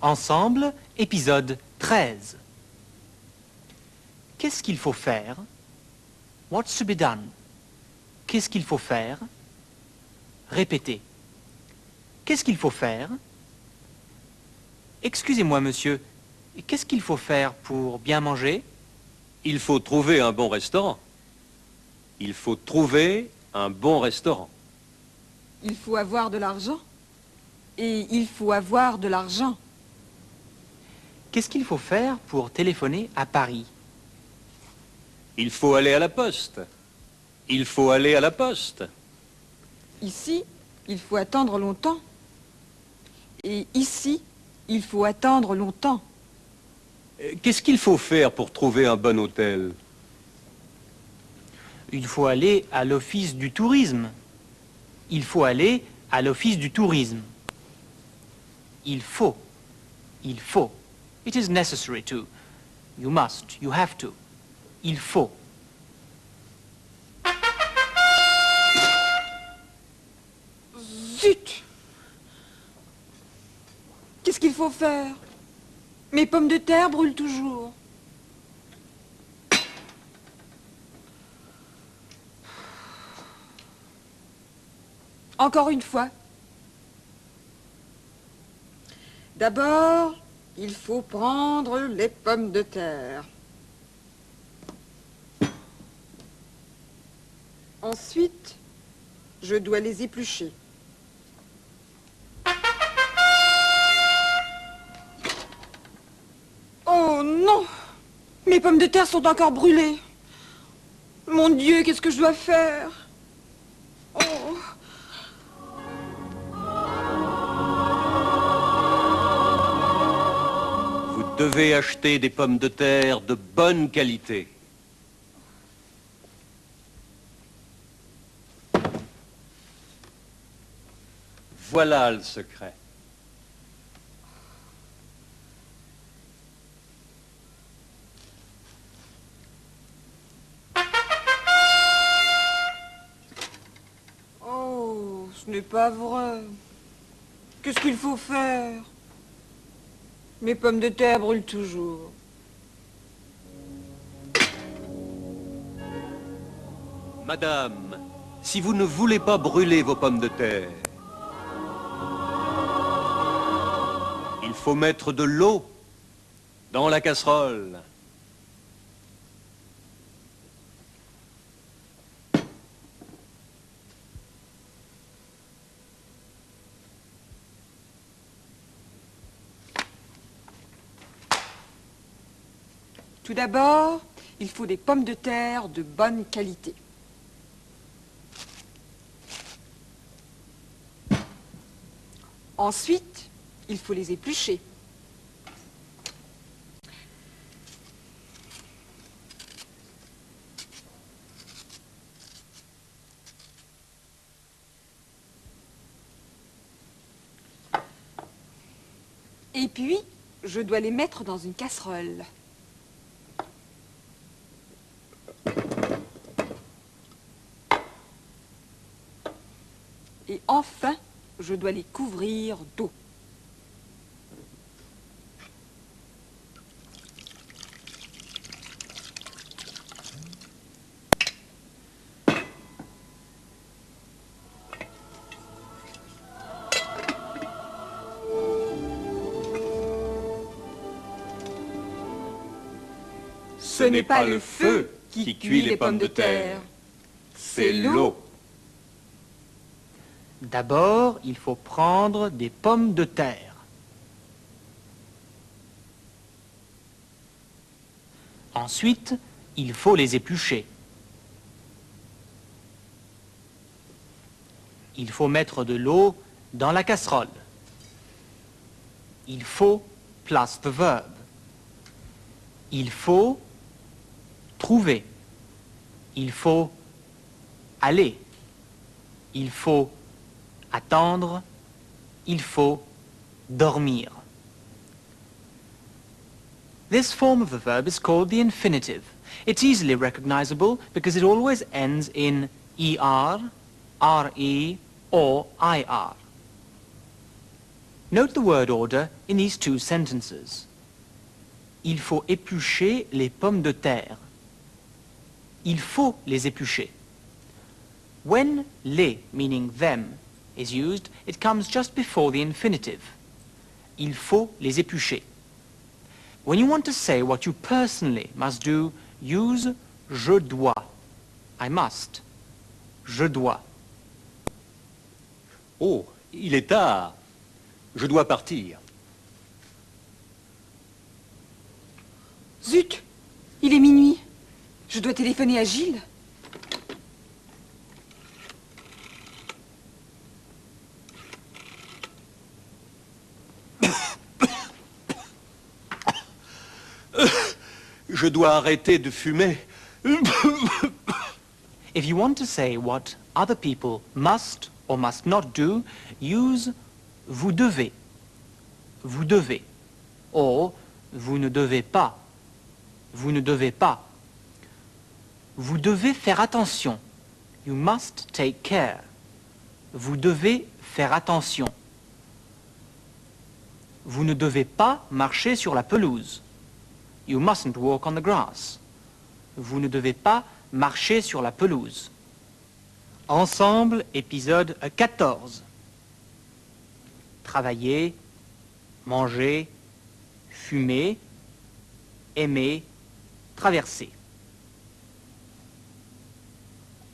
Ensemble, épisode 13. Qu'est-ce qu'il faut faire? What's to be done? Qu'est-ce qu'il faut faire? Répétez. Qu'est-ce qu'il faut faire? Excusez-moi, monsieur, qu'est-ce qu'il faut faire pour bien manger? Il faut trouver un bon restaurant. Il faut trouver un bon restaurant. Il faut avoir de l'argent. Et il faut avoir de l'argent. Qu'est-ce qu'il faut faire pour téléphoner à Paris? Il faut aller à la poste. Il faut aller à la poste. Ici, il faut attendre longtemps. Et ici, il faut attendre longtemps. Qu'est-ce qu'il faut faire pour trouver un bon hôtel? Il faut aller à l'office du tourisme. Il faut aller à l'office du tourisme. Il faut. Il faut. It is necessary to. You must. You have to. Il faut. Zut! Qu'est-ce qu'il faut faire? Mes pommes de terre brûlent toujours. Encore une fois. D'abord, il faut prendre les pommes de terre. Ensuite, je dois les éplucher. Oh non! Mes pommes de terre sont encore brûlées. Mon Dieu, qu'est-ce que je dois faire? Oh! Vous devez acheter des pommes de terre de bonne qualité. Voilà le secret. Oh, ce n'est pas vrai. Qu'est-ce qu'il faut faire? Mes pommes de terre brûlent toujours. Madame, si vous ne voulez pas brûler vos pommes de terre, il faut mettre de l'eau dans la casserole. Tout d'abord, il faut des pommes de terre de bonne qualité. Ensuite, il faut les éplucher. Et puis, je dois les mettre dans une casserole. Et enfin, je dois les couvrir d'eau. Ce n'est pas le feu qui cuit les pommes de terre, c'est l'eau. D'abord, il faut prendre des pommes de terre. Ensuite, il faut les éplucher. Il faut mettre de l'eau dans la casserole. Il faut plus the verb. Il faut trouver. Il faut aller. Il faut attendre. Il faut dormir. This form of the verb is called the infinitive. It's easily recognizable because it always ends in er, re, or ir. Note the word order in these two sentences. Il faut éplucher les pommes de terre. Il faut les éplucher. When les, meaning them, is used, it comes just before the infinitive. Il faut les éplucher. When you want to say what you personally must do, use je dois. I must. Je dois. Oh, il est tard. Je dois partir. Zut! Il est minuit. Je dois téléphoner à Gilles. Je dois arrêter de fumer. If you want to say what other people must or must not do, use vous devez. Vous devez. Or, vous ne devez pas. Vous ne devez pas. Vous devez faire attention. You must take care. Vous devez faire attention. Vous ne devez pas marcher sur la pelouse. You mustn't walk on the grass. Vous ne devez pas marcher sur la pelouse. Ensemble, épisode 14. Travailler, manger, fumer, aimer, traverser.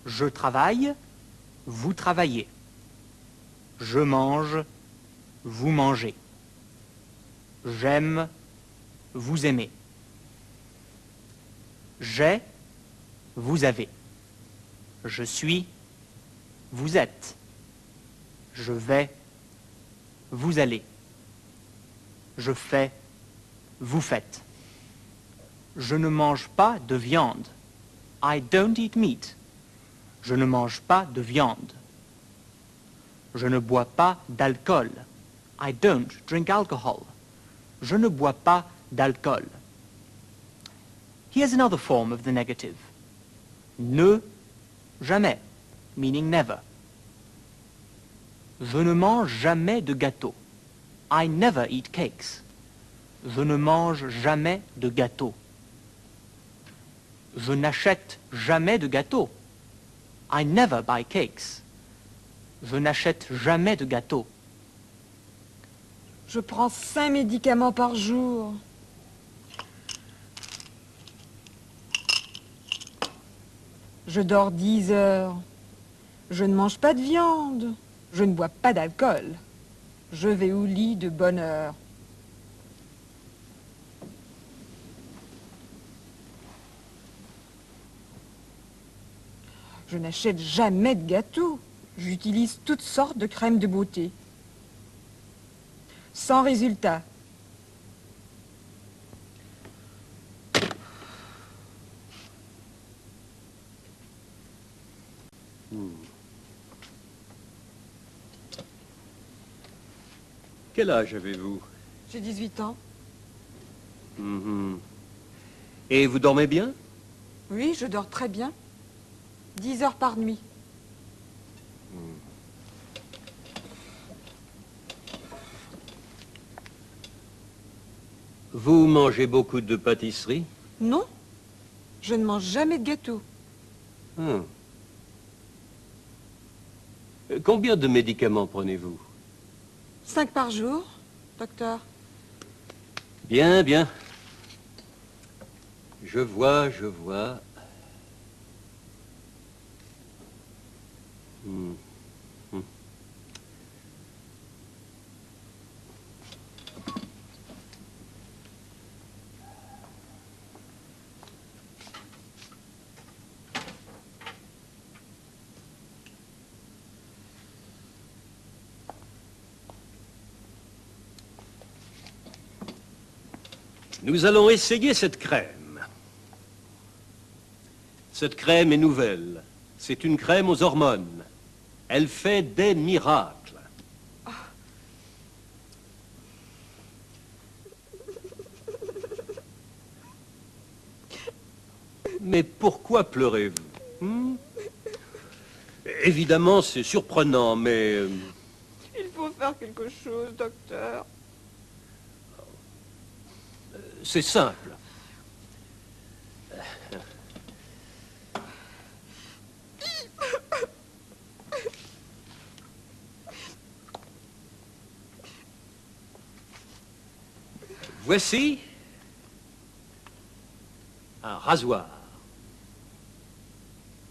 Je travaille, vous travaillez. Je mange, vous mangez. J'aime, vous aimez. J'ai, vous avez. Je suis, vous êtes. Je vais, vous allez. Je fais, vous faites. Je ne mange pas de viande. I don't eat meat. Je ne mange pas de viande. Je ne bois pas d'alcool. I don't drink alcohol. Je ne bois pas d'alcool. Here's another form of the negative. Ne, jamais, meaning never. Je ne mange jamais de gâteau. I never eat cakes. Je ne mange jamais de gâteau. Je n'achète jamais de gâteau. I never buy cakes. Je n'achète jamais de gâteau. Je prends 5 médicaments par jour. Je dors 10 heures. Je ne mange pas de viande. Je ne bois pas d'alcool. Je vais au lit de bonne heure. Je n'achète jamais de gâteau. J'utilise toutes sortes de crèmes de beauté. Sans résultat. Quel âge avez-vous? J'ai 18 ans. Et vous dormez bien? Oui, je dors très bien. 10 heures par nuit. Vous mangez beaucoup de pâtisseries? Non, je ne mange jamais de gâteau. Combien de médicaments prenez-vous? 5 par jour, docteur. Bien, bien. Je vois, je vois. Nous allons essayer cette crème. Cette crème est nouvelle. C'est une crème aux hormones. Elle fait des miracles. Mais pourquoi pleurez-vous? Évidemment, c'est surprenant, mais... Il faut faire quelque chose, docteur? C'est simple. Voici un rasoir.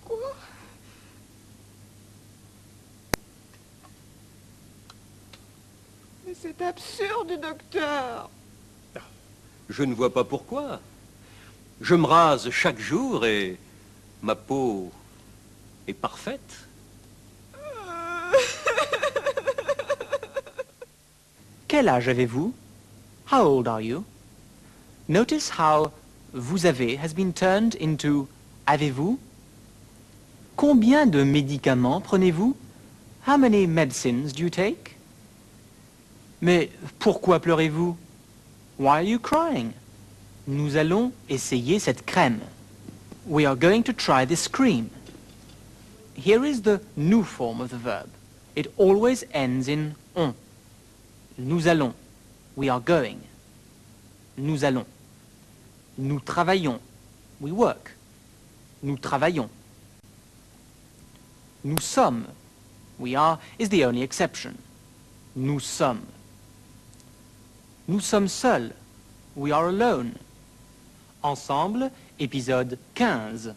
Quoi? Mais c'est absurde, docteur. Je ne vois pas pourquoi. Je me rase chaque jour et ma peau est parfaite. Quel âge avez-vous? How old are you? Notice how vous avez has been turned into avez-vous? Combien de médicaments prenez-vous? How many medicines do you take? Mais pourquoi pleurez-vous? Why are you crying? Nous allons essayer cette crème. We are going to try this cream. Here is the nous form of the verb. It always ends in on. Nous allons. We are going. Nous allons. Nous travaillons. We work. Nous travaillons. Nous sommes. We are is the only exception. Nous sommes. Nous sommes seuls. We are alone. Ensemble, épisode 15.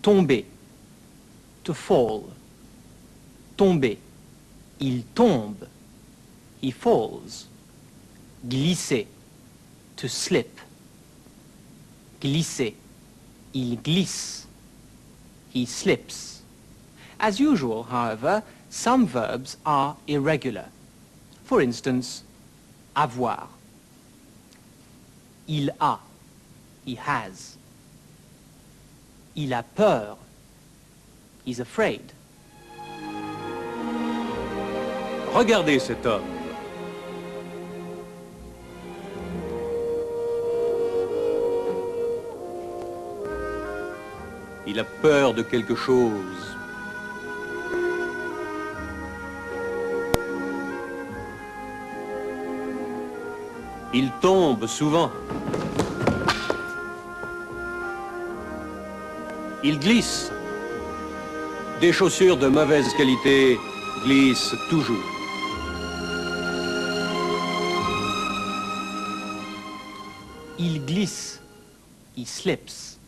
Tomber. To fall. Tomber. Il tombe. He falls. Glisser. To slip. Glisser. Il glisse. He slips. As usual, however, some verbs are irregular. For instance, avoir. Il a. He has. Il a peur. He's afraid. Regardez cet homme. Il a peur de quelque chose. Il tombe souvent. Il glisse. Des chaussures de mauvaise qualité glissent toujours. Il glisse. He slips.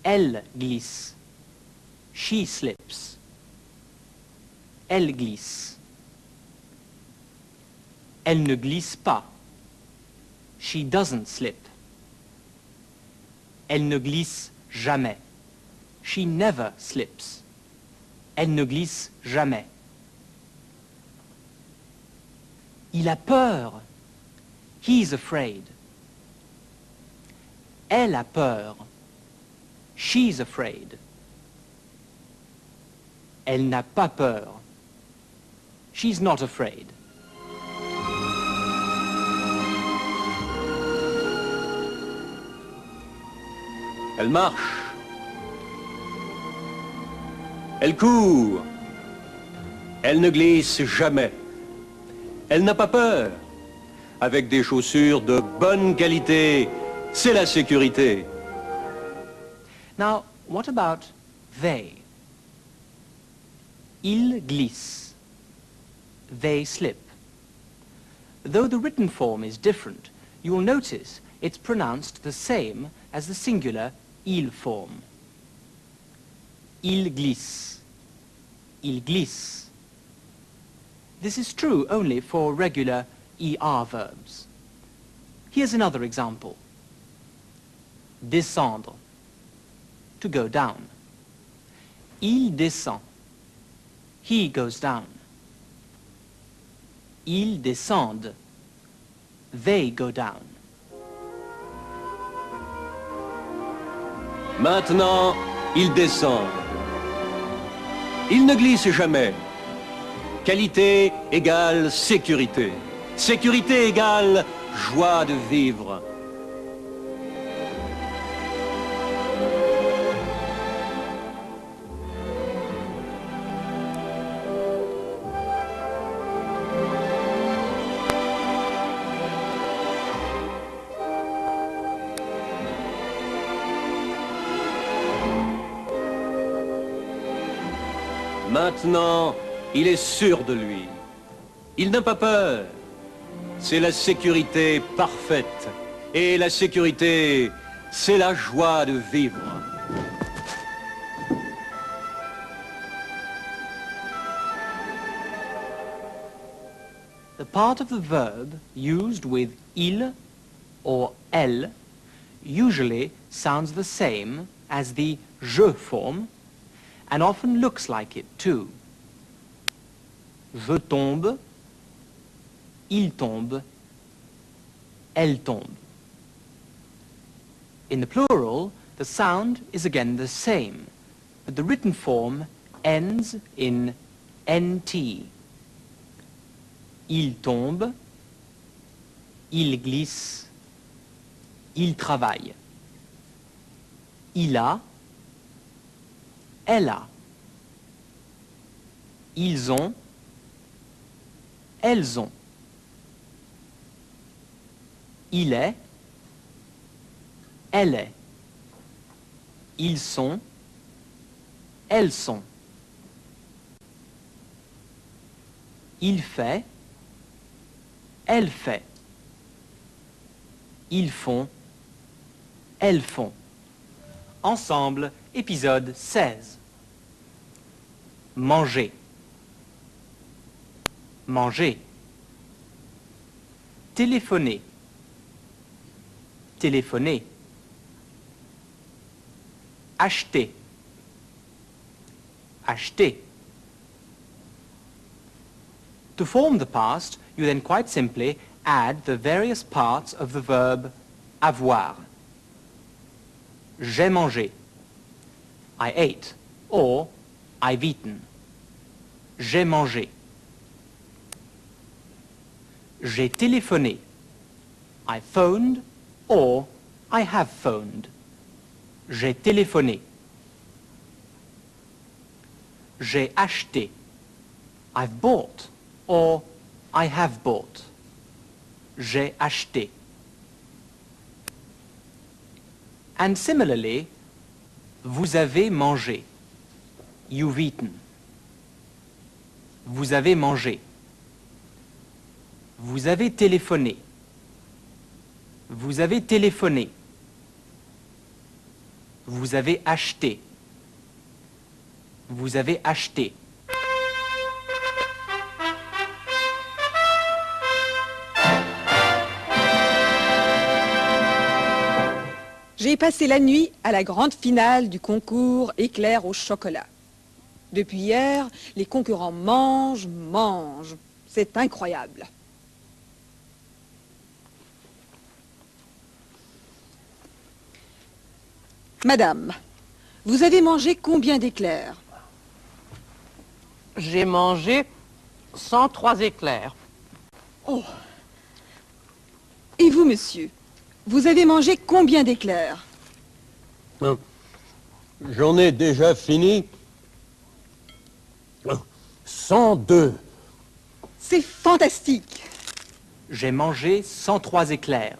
Elle glisse. She slips. Elle glisse. Elle ne glisse pas. She doesn't slip. Elle ne glisse jamais. She never slips. Elle ne glisse jamais. Il a peur. He's afraid. Elle a peur. She's afraid. Elle n'a pas peur. She's not afraid. Elle marche. Elle court. Elle ne glisse jamais. Elle n'a pas peur. Avec des chaussures de bonne qualité, c'est la sécurité. Now, what about they? Ils glissent. They slip. Though the written form is different, you will notice it's pronounced the same as the singular il form. Il glisse. Il glisse. This is true only for regular ER verbs. Here's another example. Descendre. To go down. Il descend. He goes down. Ils descendent. They go down. Maintenant, ils descendent. Ils ne glissent jamais. Qualité égale sécurité. Sécurité égale joie de vivre. Maintenant, il est sûr de lui. Il n'a pas peur. C'est la sécurité parfaite. Et la sécurité, c'est la joie de vivre. The part of the verb used with il or elle usually sounds the same as the je form and often looks like it too. Je tombe, il tombe, elle tombe. In the plural, the sound is again the same, but the written form ends in nt. Il tombe, il glisse, il travaille. Il a, elle a. Ils ont, elles ont. Il est, elle est. Ils sont, elles sont. Il fait, elle fait. Ils font, elles font. Ensemble, épisode 16. Manger. Manger. Téléphoner. Téléphoner. Acheter. Acheter. To form the past, you then quite simply add the various parts of the verb avoir. J'ai mangé. I ate. Or I've eaten. J'ai mangé. J'ai téléphoné. I phoned or I have phoned. J'ai téléphoné. J'ai acheté. I've bought or I have bought. J'ai acheté. And similarly, vous avez mangé. You've eaten. Vous avez mangé. Vous avez téléphoné. Vous avez téléphoné. Vous avez acheté. Vous avez acheté. J'ai passé la nuit à la grande finale du concours éclair au chocolat. Depuis hier, les concurrents mangent. C'est incroyable. Madame, vous avez mangé combien d'éclairs? J'ai mangé 103 éclairs. Oh. Et vous, monsieur, vous avez mangé combien d'éclairs? J'en ai déjà fini 102. C'est fantastique. J'ai mangé 103 éclairs.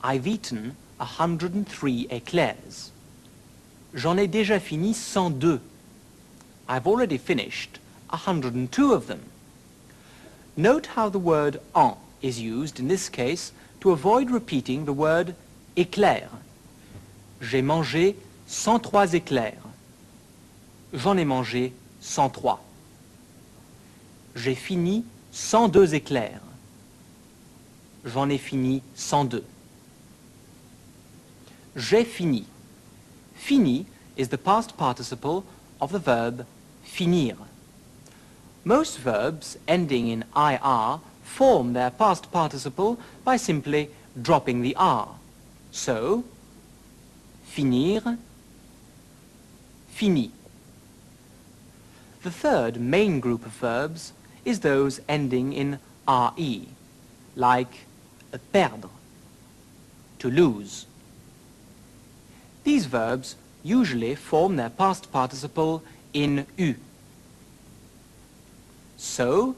I've eaten 103 éclairs. J'en ai déjà fini 102. I've already finished 102 of them. Note how the word en is used in this case to avoid repeating the word éclair. J'ai mangé 103 éclairs. J'en ai mangé 103. J'ai fini 102 éclairs. J'en ai fini 102. J'ai fini. Fini is the past participle of the verb finir. Most verbs ending in IR form their past participle by simply dropping the R. So, finir, fini. The third main group of verbs is those ending in RE, like perdre, to lose. These verbs usually form their past participle in U. So,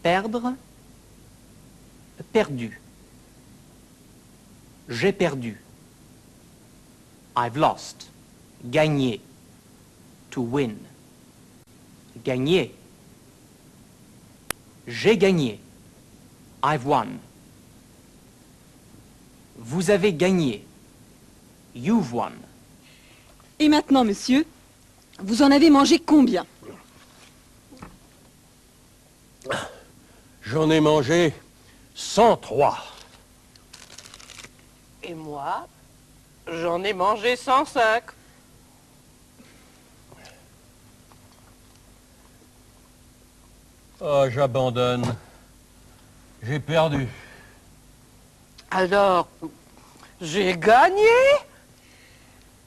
perdre, perdu. J'ai perdu. I've lost. Gagner. To win. Gagné. J'ai gagné. I've won. Vous avez gagné. You've won. Et maintenant, monsieur, vous en avez mangé combien? J'en ai mangé 103. Et moi, j'en ai mangé 105. Oh, j'abandonne. J'ai perdu. Alors, j'ai gagné?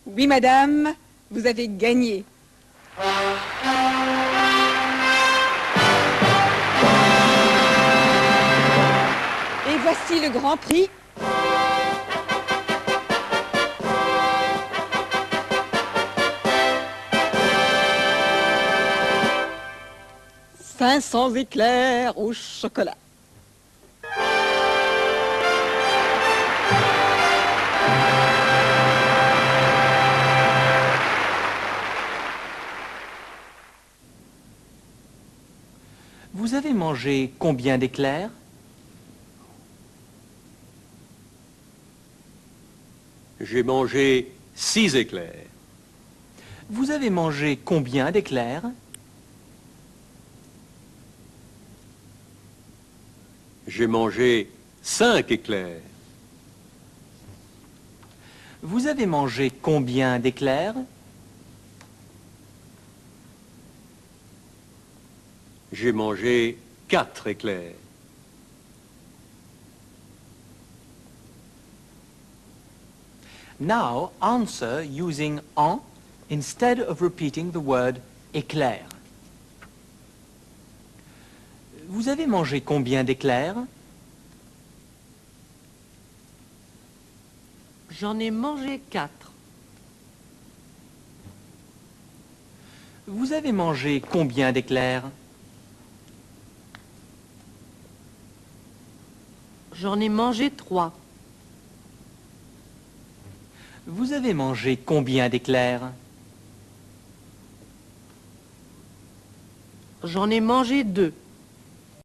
Oui, madame, vous avez gagné. Et voici le grand prix. « 500 éclairs au chocolat. » Vous avez mangé combien d'éclairs? J'ai mangé 6 éclairs. Vous avez mangé combien d'éclairs? J'ai mangé 5 éclairs. Vous avez mangé combien d'éclairs? J'ai mangé 4 éclairs. Now answer using en instead of repeating the word éclair. Vous avez mangé combien d'éclairs? J'en ai mangé 4. Vous avez mangé combien d'éclairs? J'en ai mangé 3. Vous avez mangé combien d'éclairs? J'en ai mangé 2.